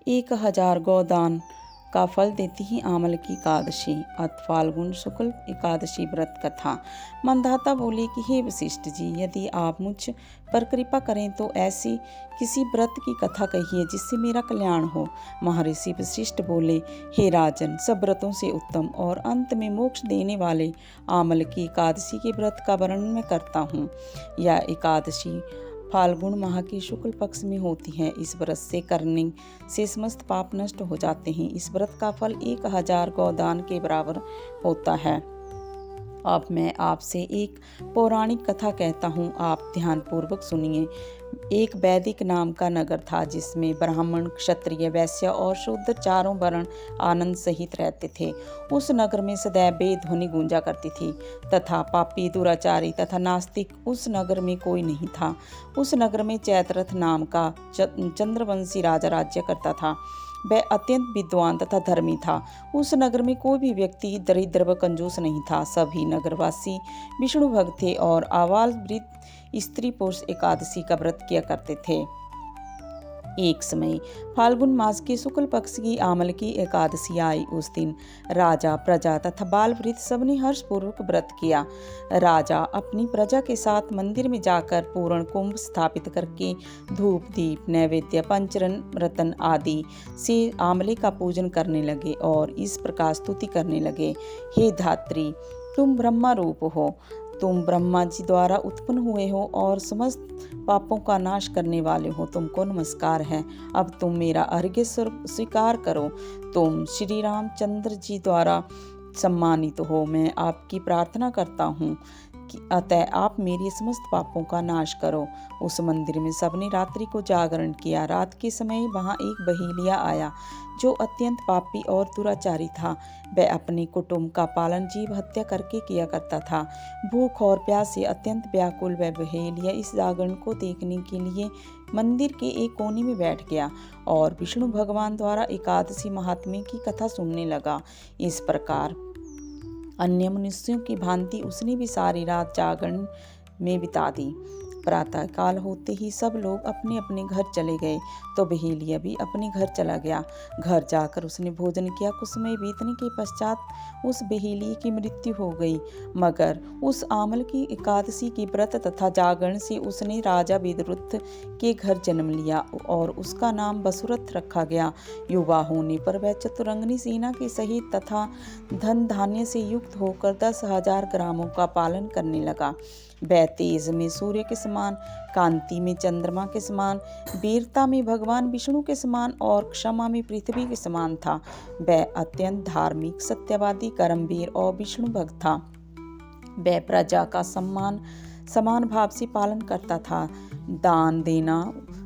1000 गोदान का फल देती ही आमल की एकादशी। अत फाल्गुन शुक्ल एकादशी व्रत कथा। मंदाता बोले कि हे वशिष्ठ जी, यदि आप मुझ पर कृपा करें तो ऐसी किसी व्रत की कथा कहिए जिससे मेरा कल्याण हो। महर्षि वशिष्ठ बोले, हे राजन, सब व्रतों से उत्तम और अंत में मोक्ष देने वाले आमल की एकादशी के व्रत का वर्णन मैं करता हूँ। यह एकादशी फाल्गुन माह के शुक्ल पक्ष में होती है। इस व्रत से करने से समस्त पाप नष्ट हो जाते हैं। इस व्रत का फल 1000 गोदान के बराबर होता है। अब मैं आपसे एक पौराणिक कथा कहता हूँ, आप ध्यानपूर्वक सुनिए। एक वैदिक नाम का नगर था जिसमें ब्राह्मण, क्षत्रिय, वैश्य और शूद्र चारों वर्ण आनंद सहित रहते थे। उस नगर में सदैव वेद ध्वनि गूंजा करती थी तथा पापी, दुराचारी तथा नास्तिक उस नगर में कोई नहीं था। उस नगर में चैत्ररथ नाम का चंद्रवंशी राजा राज्य करता था। वह अत्यंत विद्वान तथा धर्मी था। उस नगर में कोई भी व्यक्ति दरिद्र व कंजूस नहीं था। सभी नगरवासी विष्णु भक्त थे और आबाल वृद्ध स्त्री पुरुष एकादशी का व्रत किया करते थे। एक समय फाल्गुन मास के शुक्ल पक्ष की आमल की एकादशी आई। उस दिन राजा, प्रजा तथा बाल वृद्ध सबने हर्षपूर्वक व्रत किया। राजा अपनी प्रजा के साथ मंदिर में जाकर पूर्ण कुंभ स्थापित करके धूप, दीप, नैवेद्य, पंचरत्न आदि से आमले का पूजन करने लगे और इस प्रकार स्तुति करने लगे, हे धात्री, तुम ब्रह्मा रूप हो, तुम ब्रह्मा जी द्वारा उत्पन्न हुए हो और समस्त पापों का नाश करने वाले हो, तुमको नमस्कार है। अब तुम मेरा अर्घ्य स्वीकार करो। तुम श्री रामचंद्र जी द्वारा सम्मानित हो। मैं आपकी प्रार्थना करता हूँ कि अतः आप मेरे समस्त पापों का नाश करो। उस मंदिर में सबने रात्रि को जागरण किया। रात के समय वहाँ एक बहेलिया आया जो अत्यंत पापी और दुराचारी था। वह अपने कुटुंब का पालन जीव हत्या करके किया करता था। भूख और प्यास से अत्यंत व्याकुल वह बहेलिया इस जागरण को देखने के लिए मंदिर के एक कोने में बैठ गया और विष्णु भगवान द्वारा एकादशी महात्म्य की कथा सुनने लगा। इस प्रकार अन्य मनुष्यों की भांति उसने भी सारी रात जागरण में बिता दी। प्रातः काल होते ही सब लोग अपने अपने घर चले गए तो बहेलिया भी अपने घर चला गया। घर जाकर उसने भोजन किया। कुछ समय बीतने के पश्चात उस बहेलिये की मृत्यु हो गई। मगर उस आमल की एकादशी के व्रत तथा जागरण से उसने राजा विदुरथ के घर जन्म लिया और उसका नाम वसुरथ रखा गया। युवा होने पर वह चतुरंगनी सेना के सहित तथा धन धान्य से युक्त होकर 10,000 ग्रामों का पालन करने लगा। वह तेज में सूर्य के समान, कांति में चंद्रमा के समान, वीरता में भगवान विष्णु के समान और क्षमा में पृथ्वी के समान था। वह अत्यंत धार्मिक, सत्यवादी, कर्मवीर और विष्णु भक्त था। वह प्रजा का समान भाव से पालन करता था। दान देना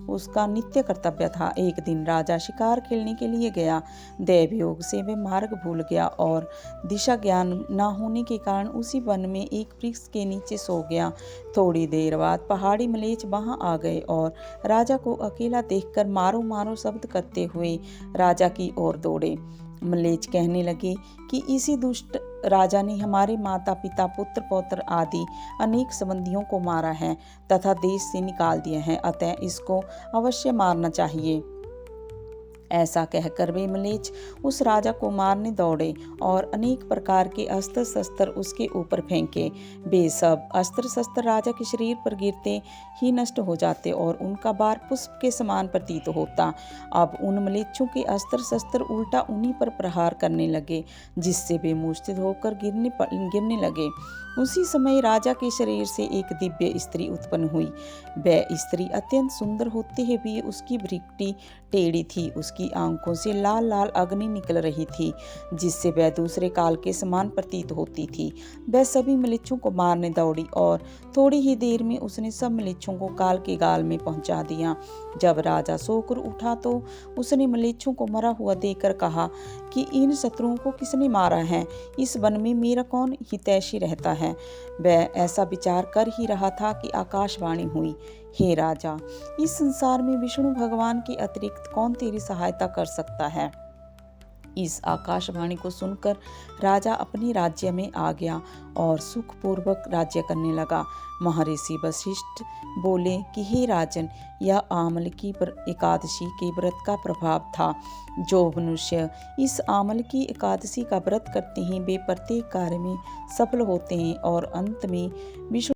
उसका नित्य कर्तव्य था। एक दिन राजा शिकार खेलने के लिए गया। दैवयोग से वह मार्ग भूल गया और दिशा ज्ञान न होने के कारण उसी वन में एक वृक्ष के नीचे सो गया। थोड़ी देर बाद पहाड़ी मलेच्छ वहां आ गए और राजा को अकेला देखकर मारो मारो शब्द करते हुए राजा की ओर दौड़े। मलेच्छ कहने लगे कि इसी दुष्ट राजा ने हमारे माता पिता, पुत्र पौत्र आदि अनेक संबंधियों को मारा है तथा देश से निकाल दिया है, अतः इसको अवश्य मारना चाहिए। ऐसा कहकर वे मलेच्छ उस राजा को मारने दौड़े और अनेक प्रकार के अस्त्र शस्त्र उसके ऊपर फेंके। वे सब अस्त्र शस्त्र राजा के शरीर पर गिरते ही नष्ट हो जाते और उनका बार पुष्प के समान प्रतीत होता। अब उन मलेच्छों के अस्त्र शस्त्र उल्टा उन्हीं पर प्रहार करने लगे, जिससे वे मूर्छित होकर गिरने लगे। उसी समय राजा के शरीर से एक दिव्य स्त्री उत्पन्न हुई। वह स्त्री अत्यंत सुंदर होते हुए भी उसकी भ्रिकुटी टेढ़ी थी। उसकी आंखों से लाल लाल अग्नि निकल रही थी, जिससे वह दूसरे काल के समान प्रतीत होती थी। वह सभी मलेच्छों को मारने दौड़ी और थोड़ी ही देर में उसने सब मलेच्छों को काल के गाल में पहुंचा दिया। जब राजा सोकर उठा तो उसने मलेच्छों को मरा हुआ देखकर कहा कि इन शत्रुओं को किसने मारा है? इस वन में मेरा कौन हितैषी रहता है? वह ऐसा विचार कर ही रहा था कि आकाशवाणी हुई, हे राजा, इस संसार में विष्णु भगवान के अतिरिक्त कौन तेरी सहायता कर सकता है? इस आकाशवाणी को सुनकर राजा अपने राज्य में आ गया और सुखपूर्वक राज्य करने लगा। महर्षि वशिष्ठ बोले कि हे राजन, यह आमलकी एकादशी के व्रत का प्रभाव था। जो मनुष्य इस आमलकी एकादशी का व्रत करते हैं वे प्रत्येक कार्य में सफल होते हैं और अंत में विष्णु